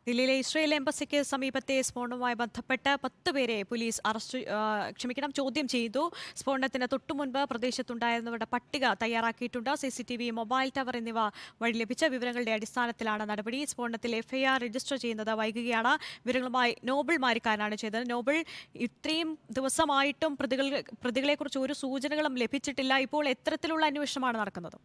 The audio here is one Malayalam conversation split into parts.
ദില്ലിയിലെ ഇസ്രയേൽ എംബസിക്ക് സമീപത്തെ സ്ഫോടനവുമായി ബന്ധപ്പെട്ട് 10 പേരെ പോലീസ് ചോദ്യം ചെയ്തു. സ്ഫോടനത്തിന് തൊട്ടുമുൻപ് പ്രദേശത്തുണ്ടായിരുന്നവരുടെ പട്ടിക തയ്യാറാക്കിയിട്ടുണ്ട്. സിസിടിവി, മൊബൈൽ ടവർ എന്നിവ വഴി ലഭിച്ച വിവരങ്ങളുടെ അടിസ്ഥാനത്തിലാണ് നടപടി. സ്ഫോടനത്തിൽ എഫ്ഐആർ രജിസ്റ്റർ ചെയ്യുന്നത് വൈകുകയാണ്. വിവരങ്ങളുമായി നോബിൾ മാരിക്കാരനാണ് ചെയ്തത്. നോബിൾ, ഇത്രയും ദിവസമായിട്ടും പ്രതികളെക്കുറിച്ച് ഒരു സൂചനകളും ലഭിച്ചിട്ടില്ല. ഇപ്പോൾ എത്തരത്തിലുള്ള അന്വേഷണമാണ് നടക്കുന്നത്?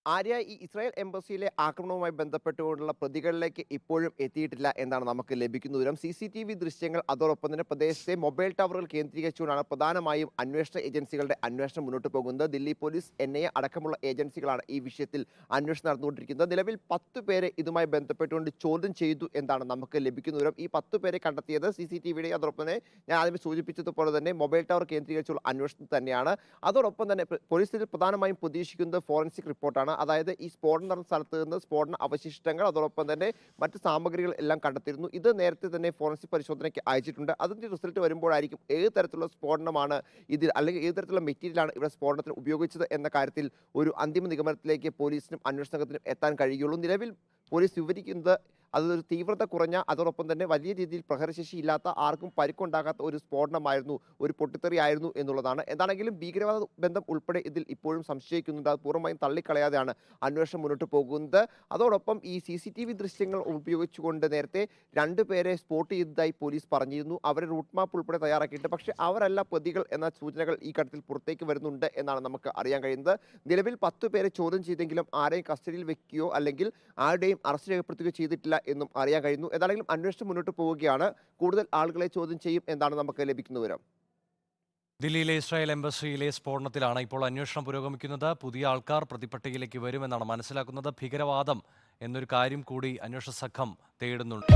ആര്യ, ഈ ഇസ്രായേൽ എംബസിയിലെ ആക്രമണവുമായി ബന്ധപ്പെട്ടുകൊണ്ടുള്ള പ്രതികളിലേക്ക് ഇപ്പോഴും എത്തിയിട്ടില്ല എന്നാണ് നമുക്ക് ലഭിക്കുന്ന വിവരം. CCTV ദൃശ്യങ്ങൾ, അതോടൊപ്പം തന്നെ പ്രദേശത്തെ മൊബൈൽ ടവറുകൾ കേന്ദ്രീകരിച്ചുകൊണ്ടാണ് പ്രധാനമായും അന്വേഷണ ഏജൻസികളുടെ അന്വേഷണം മുന്നോട്ട് പോകുന്നത്. ദില്ലി പോലീസ്, NIA അടക്കമുള്ള ഏജൻസികളാണ് ഈ വിഷയത്തിൽ അന്വേഷണം നടന്നുകൊണ്ടിരിക്കുന്നത്. നിലവിൽ 10 പേരെ ഇതുമായി ബന്ധപ്പെട്ടുകൊണ്ട് ചോദ്യം ചെയ്തു എന്നാണ് നമുക്ക് ലഭിക്കുന്ന വിവരം. ഈ 10 പേരെ കണ്ടെത്തിയത് CCTVയുടെ, അതോടൊപ്പം തന്നെ ഞാൻ ആദ്യം സൂചിപ്പിച്ചതുപോലെ തന്നെ മൊബൈൽ ടവർ കേന്ദ്രീകരിച്ചുള്ള അന്വേഷണം തന്നെയാണ്. അതോടൊപ്പം തന്നെ പോലീസിൽ പ്രധാനമായും പ്രതീക്ഷിക്കുന്നത് ഫോറൻസിക് റിപ്പോർട്ടാണ്. അതായത് ഈ സ്ഫോടനം നടന്ന സ്ഥലത്ത് നിന്ന് സ്ഫോടന അവശിഷ്ടങ്ങൾ, അതോടൊപ്പം തന്നെ മറ്റ് സാമഗ്രികൾ എല്ലാം കണ്ടെത്തിയിരുന്നു. ഇത് നേരത്തെ തന്നെ ഫോറൻസിക് പരിശോധനയ്ക്ക് അയച്ചിട്ടുണ്ട്. അതിന്റെ റിസൾട്ട് വരുമ്പോഴായിരിക്കും ഏത് തരത്തിലുള്ള സ്ഫോടനമാണ് ഇതിൽ, അല്ലെങ്കിൽ ഏത് തരത്തിലുള്ള മെറ്റീരിയലാണ് ഇവിടെ സ്ഫോടനത്തിന് ഉപയോഗിച്ചത് എന്ന കാര്യത്തിൽ ഒരു അന്തിമ നിഗമനത്തിലേക്ക് പോലീസിനും അന്വേഷണ സംഘത്തിനും എത്താൻ കഴിയുള്ളൂ. നിലവിൽ പോലീസ് വിവരിക്കുന്നത് അതൊരു തീവ്രത കുറഞ്ഞ, അതോടൊപ്പം തന്നെ വലിയ രീതിയിൽ പ്രഹരശേഷി ഇല്ലാത്ത, ആർക്കും പരിക്കുണ്ടാകാത്ത ഒരു സ്ഫോടനമായിരുന്നു, ഒരു പൊട്ടിത്തെറിയായിരുന്നു എന്നുള്ളതാണ്. എന്താണെങ്കിലും ഭീകരവാദ ബന്ധം ഉൾപ്പെടെ ഇതിൽ ഇപ്പോഴും സംശയിക്കുന്നുണ്ട്. അത് പൂർണ്ണമായും തള്ളിക്കളയാതെയാണ് അന്വേഷണം മുന്നോട്ട് പോകുന്നത്. അതോടൊപ്പം ഈ CCTV ദൃശ്യങ്ങൾ ഉപയോഗിച്ചുകൊണ്ട് നേരത്തെ 2 പേരെ സ്പോട്ട് ചെയ്തതായി പോലീസ് പറഞ്ഞിരുന്നു. അവരെ റൂട്ട് മാപ്പ് ഉൾപ്പെടെ തയ്യാറാക്കിയിട്ട്, പക്ഷേ അവരല്ല പ്രതികൾ എന്ന സൂചനകൾ ഈ ഘട്ടത്തിൽ പുറത്തേക്ക് വരുന്നുണ്ട് എന്നാണ് നമുക്ക് അറിയാൻ കഴിയുന്നത്. നിലവിൽ 10 പേരെ ചോദ്യം ചെയ്തെങ്കിലും ആരെയും കസ്റ്റഡിയിൽ വെക്കുകയോ അല്ലെങ്കിൽ ആരുടെയും അറസ്റ്റ് രേഖപ്പെടുത്തുകയോ ചെയ്തിട്ടില്ല എന്നും അറിയാൻ കഴിയുന്നു. ഏതാണെങ്കിലും അന്വേഷണം മുന്നോട്ട് പോവുകയാണ്. കൂടുതൽ ആളുകളെ ചോദ്യം ചെയ്യും എന്നാണ് നമുക്ക് ലഭിക്കുന്ന വിവരം. ദില്ലിയിലെ ഇസ്രായേൽ എംബസിയിലെ സ്ഫോടനത്തിലാണ് ഇപ്പോൾ അന്വേഷണം പുരോഗമിക്കുന്നത്. പുതിയ ആൾക്കാർ പ്രതിപട്ടികയിലേക്ക് വരുമെന്നാണ് മനസ്സിലാക്കുന്നത്. ഭീകരവാദം എന്നൊരു കാര്യം കൂടി അന്വേഷണ സംഘം തേടുന്നുണ്ട്.